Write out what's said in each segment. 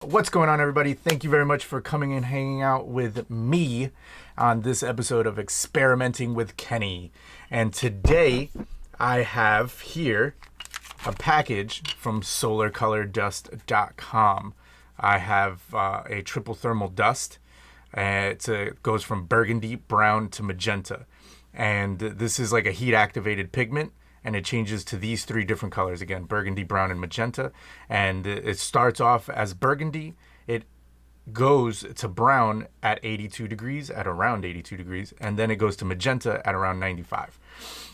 What's going on, everybody? Thank you very much for coming and hanging out with me on this episode of Experimenting with Kenny. And today I have here a package from SolarColorDust.com. I have a triple thermal dust. It goes from burgundy, brown to magenta. And this is like a heat activated pigment, and it changes to these three different colors again: burgundy, brown, and magenta. And it starts off as burgundy. It goes to brown at 82 degrees, at around 82 degrees, and then it goes to magenta at around 95.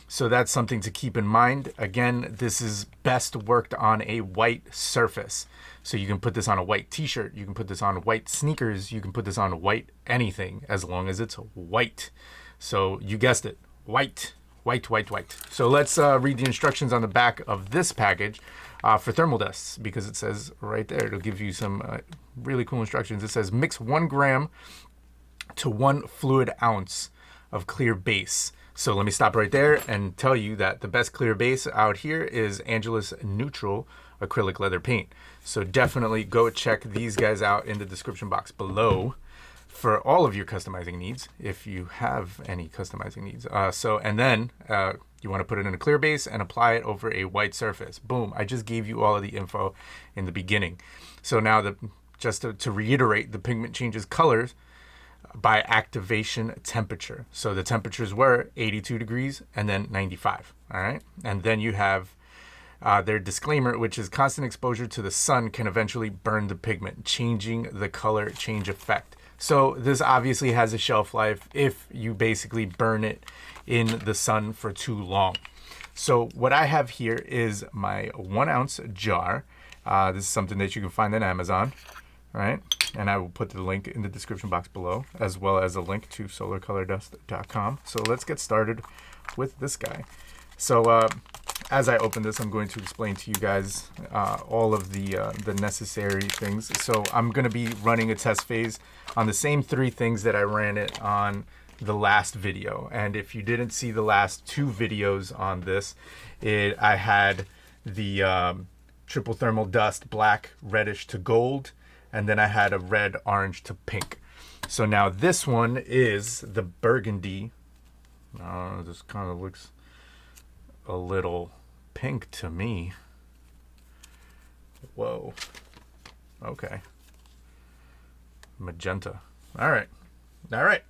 So that's something to keep in mind. Again, this is best worked on a white surface. So you can put this on a white t-shirt, you can put this on white sneakers, you can put this on white anything as long as it's white. So you guessed it, white. White. So let's read the instructions on the back of this package for thermal dusts, because it says right there, it'll give you some really cool instructions. It says mix 1 gram to 1 fluid ounce of clear base. So let me stop right there and tell you that the best clear base out here is Angelus Neutral acrylic leather paint. So definitely go check these guys out in the description box below for all of your customizing needs, if you have any customizing needs. And then you want to put it in a clear base and apply it over a white surface. Boom, I just gave you all of the info in the beginning. So now just to reiterate, the pigment changes colors by activation temperature. So the temperatures were 82 degrees and then 95, all right? And then you have their disclaimer, which is constant exposure to the sun can eventually burn the pigment, changing the color change effect. So this obviously has a shelf life if you basically burn it in the sun for too long. So what I have here is my 1 ounce jar. This is something that you can find on Amazon, right? And I will put the link in the description box below, as well as a link to SolarColorDust.com. So let's get started with this guy. So as I open this, I'm going to explain to you guys all of the necessary things. So I'm going to be running a test phase on the same 3 things that I ran it on the last video. And if you didn't see the last 2 videos on this, I had the triple thermal dust black, reddish to gold, and then I had a red, orange to pink. So now this one is the burgundy. This kind of looks a little pink to me. Whoa. Okay. Magenta. All right. I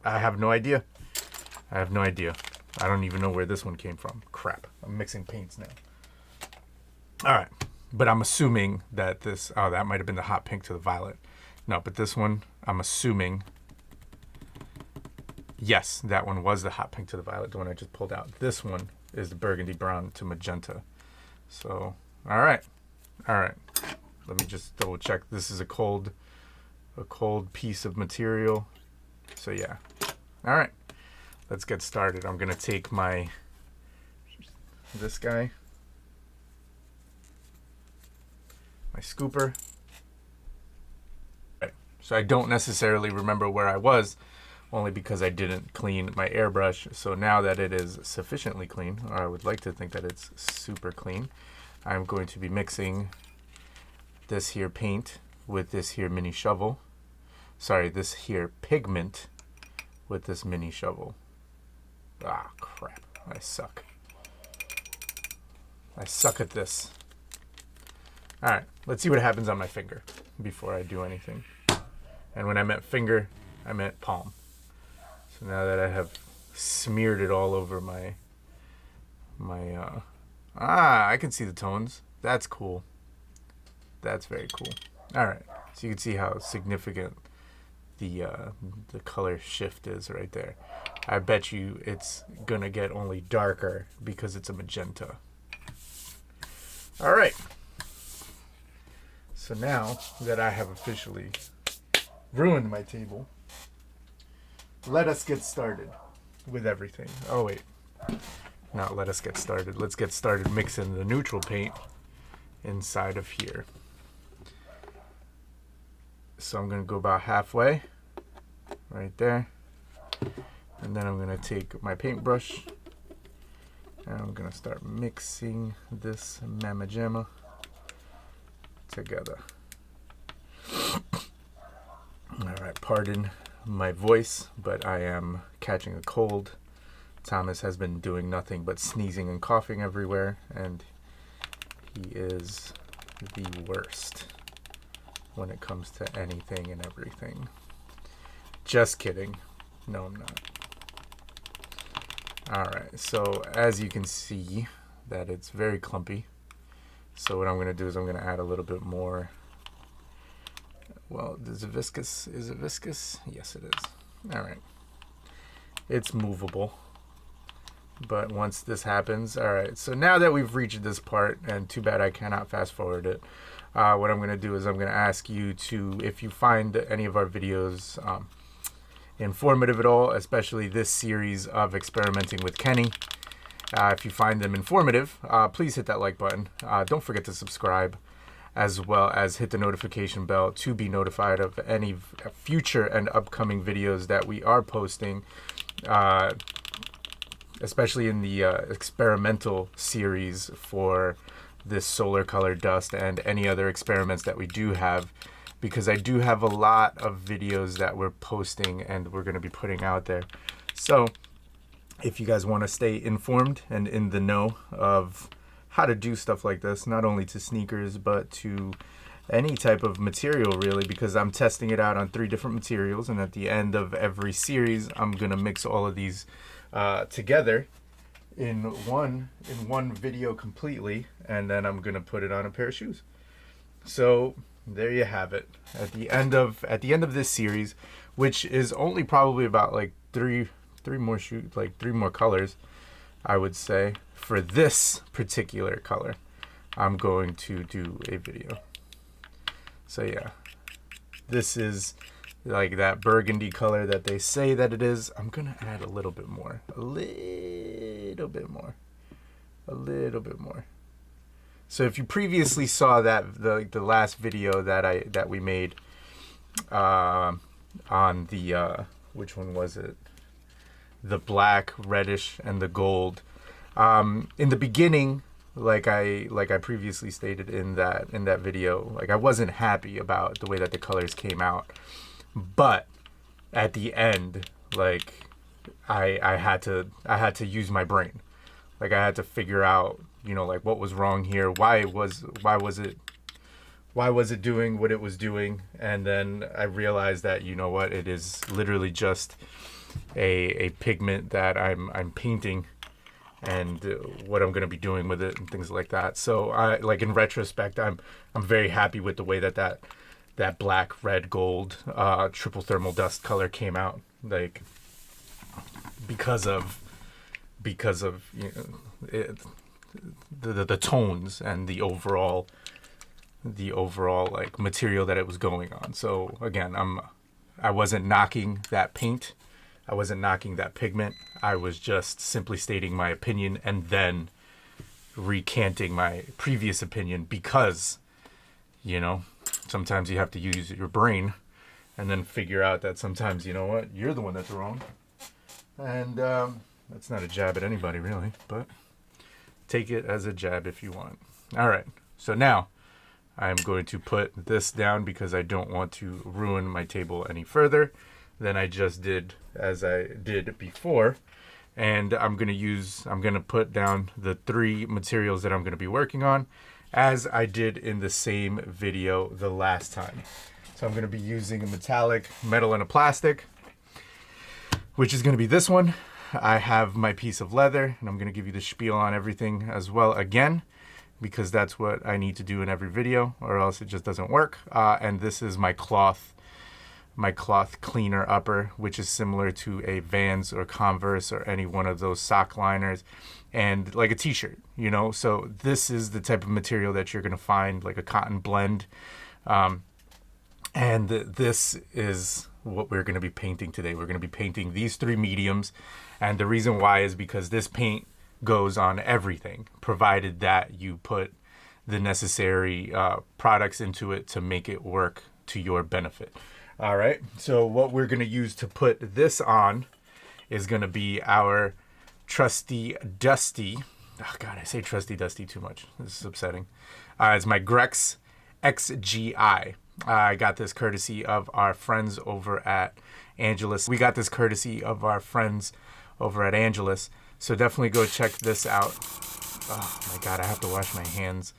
have no idea. I don't even know where this one came from. Crap. I'm mixing paints now. All right. But I'm assuming that that might have been the hot pink to the violet. No, but this one, I'm assuming, yes, that one was the hot pink to the violet, the one I just pulled out. This one is the burgundy brown to magenta. So, all right. Let me just double check. This is a cold piece of material. So yeah. All right. Let's get started. I'm going to take this guy, my scooper. Right. So I don't necessarily remember where I was, only because I didn't clean my airbrush. So now that it is sufficiently clean, or I would like to think that it's super clean, I'm going to be mixing this here paint with this here mini shovel. Sorry, this here pigment with this mini shovel. Ah, crap. I suck at this. All right, let's see what happens on my finger before I do anything. And when I meant finger, I meant palm. So now that I have smeared it all over I can see the tones. That's cool. That's very cool. All right, so you can see how significant the color shift is right there. I bet you it's gonna get only darker because it's a magenta. All right. So now that I have officially ruined my table, let us get started with everything. Oh wait, not let us get started. Let's get started mixing the neutral paint inside of here. So I'm going to go about halfway, right there. And then I'm going to take my paintbrush and I'm going to start mixing this mamma jamma together. pardon my voice, but I am catching a cold. Thomas has been doing nothing but sneezing and coughing everywhere, and he is the worst when it comes to anything and everything. Just kidding. No, I'm not. Alright, so as you can see, that it's very clumpy. So what I'm going to do is I'm going to add a little bit more. Well, is it viscous? Is it viscous? Yes, it is. Alright. It's movable. But once this happens, alright, so now that we've reached this part, and too bad I cannot fast forward it, what I'm going to do is I'm going to ask you to, if you find any of our videos informative at all, especially this series of experimenting with Kenny, if you find them informative, please hit that like button. Don't forget to subscribe, as well as hit the notification bell to be notified of any future and upcoming videos that we are posting, especially in the experimental series for this solar color dust and any other experiments that we do have, because I do have a lot of videos that we're posting and we're going to be putting out there. So if you guys want to stay informed and in the know of how to do stuff like this, not only to sneakers but to any type of material really, because I'm testing it out on 3 different materials, and at the end of every series I'm going to mix all of these together in one video completely, and then I'm going to put it on a pair of shoes. So there you have it. At the end of this series, which is only probably about like three more shoes, like 3 more colors, I would say, for this particular color, I'm going to do a video. So yeah, this is like that burgundy color that they say that it is. I'm gonna add a little bit more, a little bit more. So if you previously saw that the last video that we made on the which one was it? The black, reddish, and the gold. In the beginning, like I previously stated in that video, like I wasn't happy about the way that the colors came out, but at the end, like I had to use my brain. Like I had to figure out, you know, like what was wrong here, why was it doing what it was doing, and then I realized that, you know what, it is literally just a pigment that I'm painting, and what I'm going to be doing with it and things like that. So I, like, in retrospect, I'm very happy with the way that black, red, gold triple thermal dust color came out, like because of you know, the tones and the overall like material that it was going on. So again, I wasn't knocking that paint, I wasn't knocking that pigment. I was just simply stating my opinion and then recanting my previous opinion, because, you know, sometimes you have to use your brain and then figure out that sometimes, you know what, you're the one that's wrong. And that's not a jab at anybody really, but take it as a jab if you want. All right, so now I'm going to put this down because I don't want to ruin my table any further than I just did, as I did before. And I'm going to put down the 3 materials that I'm going to be working on, as I did in the same video the last time. So I'm going to be using a metallic, metal, and a plastic, which is going to be this one. I have my piece of leather, and I'm going to give you the spiel on everything as well again, because that's what I need to do in every video, or else it just doesn't work. And this is my cloth cleaner upper, which is similar to a Vans or Converse or any one of those sock liners, and like a t-shirt, you know. So this is the type of material that you're going to find, like a cotton blend. And this is what we're going to be painting today. We're going to be painting these 3 mediums, and the reason why is because this paint goes on everything, provided that you put the necessary products into it to make it work to your benefit. All right, so what we're going to use to put this on is going to be our trusty dusty. Oh God, I say trusty dusty too much. This is upsetting. It's my Grex XGI. I got this courtesy of our friends over at Angelus. We got this courtesy of our friends over at Angelus. So definitely go check this out. Oh my God, I have to wash my hands.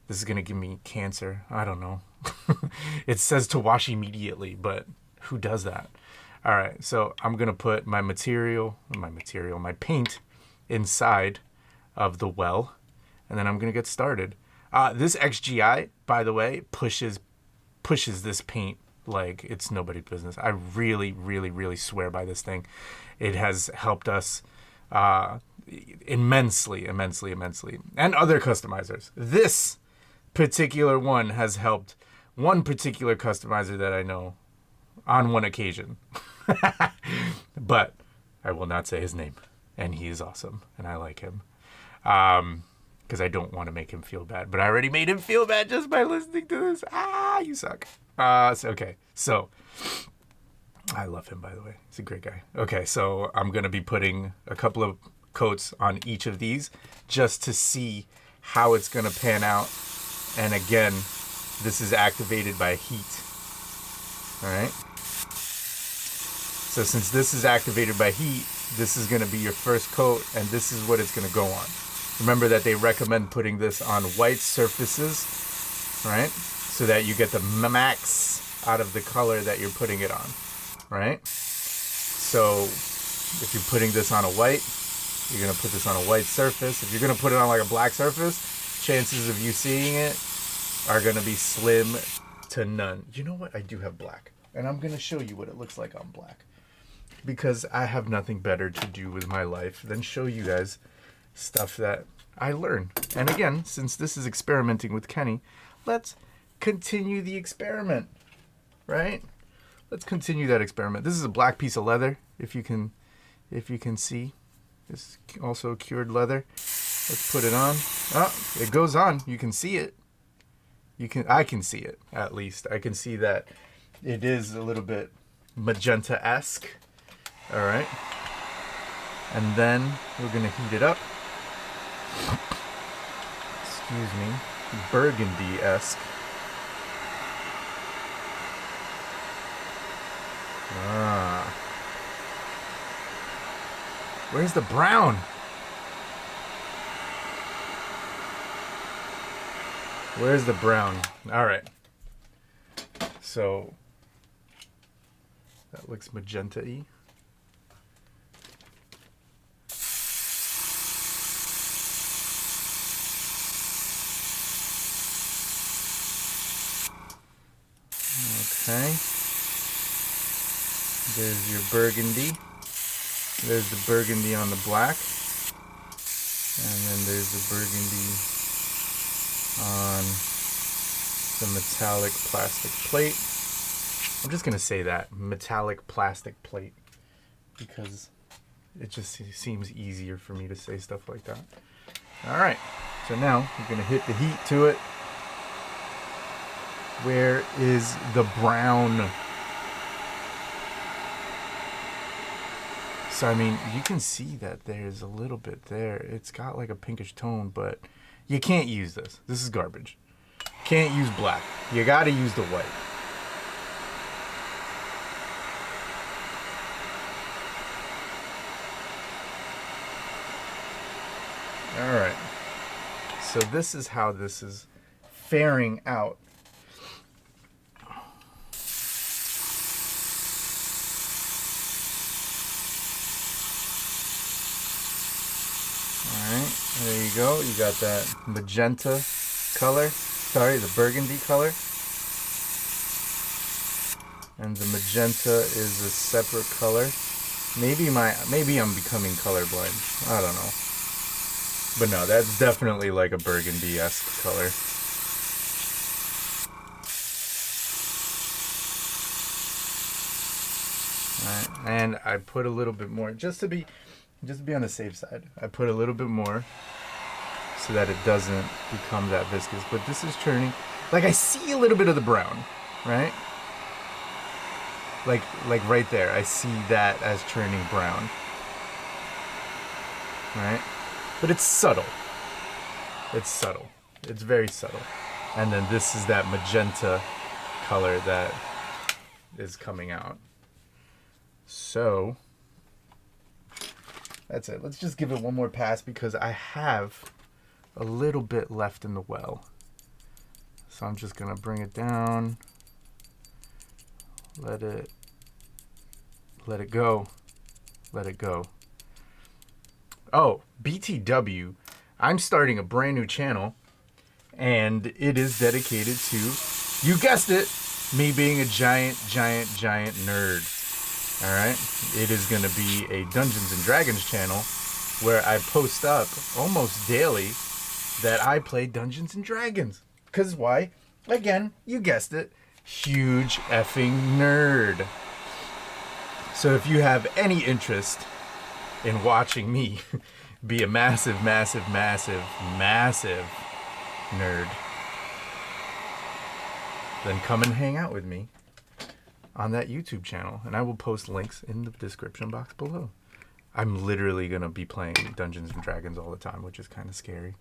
This is going to give me cancer. I don't know. It says to wash immediately, but who does that? All right, so I'm going to put my paint inside of the well, and then I'm going to get started. This XGI, by the way, pushes this paint like it's nobody's business. I really, really, really swear by this thing. It has helped us immensely, and other customizers. This particular one has helped one particular customizer that I know on one occasion. But I will not say his name, and he is awesome, and I like him. Because I don't want to make him feel bad, but I already made him feel bad just by listening to this. You suck. Okay, so I love him, by the way. He's a great guy. Okay, so I'm going to be putting a couple of coats on each of these just to see how it's going to pan out. And again, this is activated by heat. All right. So since this is activated by heat, this is going to be your first coat, and this is what it's going to go on. Remember that they recommend putting this on white surfaces, right? So that you get the max out of the color that you're putting it on, right? So if you're putting this on a white, you're going to put this on a white surface. If you're going to put it on like a black surface, chances of you seeing it are going to be slim to none. You know what? I do have black, and I'm going to show you what it looks like on black, because I have nothing better to do with my life than show you guys stuff that I learn. And again, since this is experimenting with Kenny, let's continue the experiment, right? Let's continue that experiment. This is a black piece of leather, if you can see. This is also cured leather. Let's put it on. Oh, it goes on. You can see it. I can see it, at least. I can see that it is a little bit magenta-esque. All right. And then we're going to heat it up. Excuse me. Burgundy-esque. Where's the brown? Where's the brown? All right. So that looks magenta-y. Okay. There's your burgundy. There's the burgundy on the black. And then there's the burgundy on the metallic plastic plate. I'm just going to say that, metallic plastic plate, because it just seems easier for me to say stuff like that. All right. So now we're going to hit the heat to it. Where is the brown? So, I mean, you can see that there's a little bit there. It's got like a pinkish tone, but you can't use this. This is garbage. Can't use black. You got to use the white. All right. So this is how this is faring out. There you go. You got that magenta color. Sorry, the burgundy color. And the magenta is a separate color. Maybe I'm becoming colorblind. I don't know. But no, that's definitely like a burgundy-esque color. All right. And I put a little bit more just to be on the safe side. I put a little bit more so that it doesn't become that viscous. But this is turning, like I see a little bit of the brown, right? Like right there, I see that as turning brown, right? But it's subtle. It's subtle. It's very subtle. And then this is that magenta color that is coming out. So that's it. Let's just give it one more pass because I have a little bit left in the well. So I'm just gonna bring it down, let it go, let it go. Oh, BTW, I'm starting a brand new channel, and it is dedicated to, you guessed it, me being a giant nerd. All right, it is going to be a Dungeons and Dragons channel where I post up almost daily that I play Dungeons and Dragons. Because why? Again, you guessed it, huge effing nerd. So if you have any interest in watching me be a massive nerd, then come and hang out with me on that YouTube channel, and I will post links in the description box below. I'm literally gonna be playing Dungeons and Dragons all the time, which is kind of scary.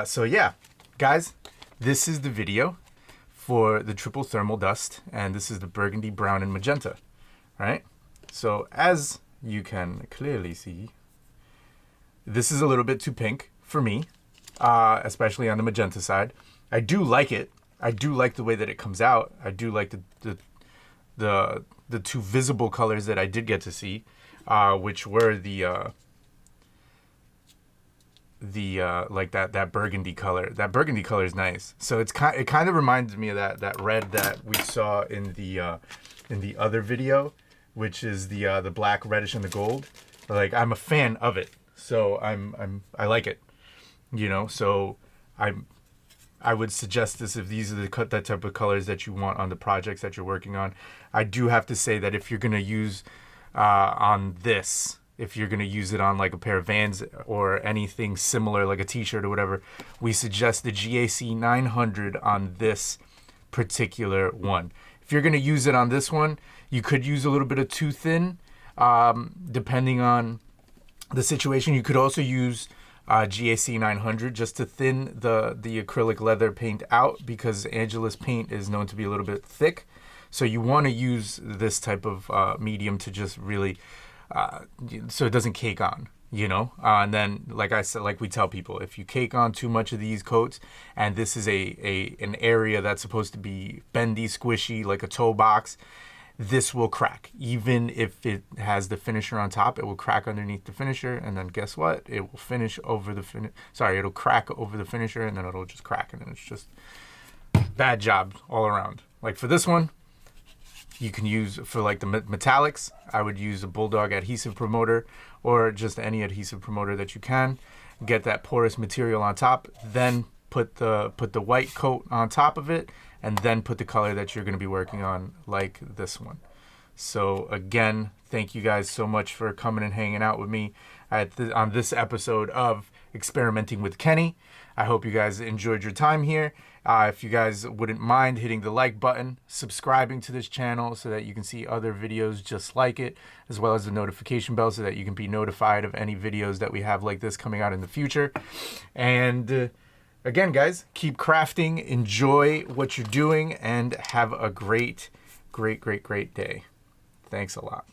So yeah, guys, this is the video for the triple thermal dust, and this is the burgundy, brown, and magenta, right? So as you can clearly see, this is a little bit too pink for me, especially on the magenta side. I do like it. I do like the way that it comes out. I do like the two visible colors that I did get to see, which were the like that burgundy color. That burgundy color is nice. So it kind of reminds me of that red that we saw in the other video, which is the black, reddish, and the gold. Like, I'm a fan of it. So I like it. You know, so I would suggest this if these are that type of colors that you want on the projects that you're working on. I do have to say that if you're gonna use on this, if you're gonna use it on like a pair of Vans or anything similar, like a t-shirt or whatever, we suggest the GAC 900 on this particular one. If you're gonna use it on this one, you could use a little bit of too thin, depending on the situation. You could also use GAC 900 just to thin the acrylic leather paint out, because Angela's paint is known to be a little bit thick. So you want to use this type of medium to just really, so it doesn't cake on, you know? And then, like I said, like we tell people, if you cake on too much of these coats, and this is an area that's supposed to be bendy, squishy, like a toe box, this will crack. Even if it has the finisher on top, it will crack underneath the finisher, and then guess what? It will finish over the it'll crack over the finisher, and then it'll just crack, and then it's just bad job all around. Like for this one, you can use, for like the metallics, I would use a Bulldog adhesive promoter, or just any adhesive promoter that you can. Get that porous material on top, then put the white coat on top of it, and then put the color that you're going to be working on, like this one. So again, thank you guys so much for coming and hanging out with me on this episode of Experimenting with Kenny. I hope you guys enjoyed your time here. If you guys wouldn't mind hitting the like button, subscribing to this channel so that you can see other videos just like it, as well as the notification bell so that you can be notified of any videos that we have like this coming out in the future. And again, guys, keep crafting, enjoy what you're doing, and have a great day. Thanks a lot.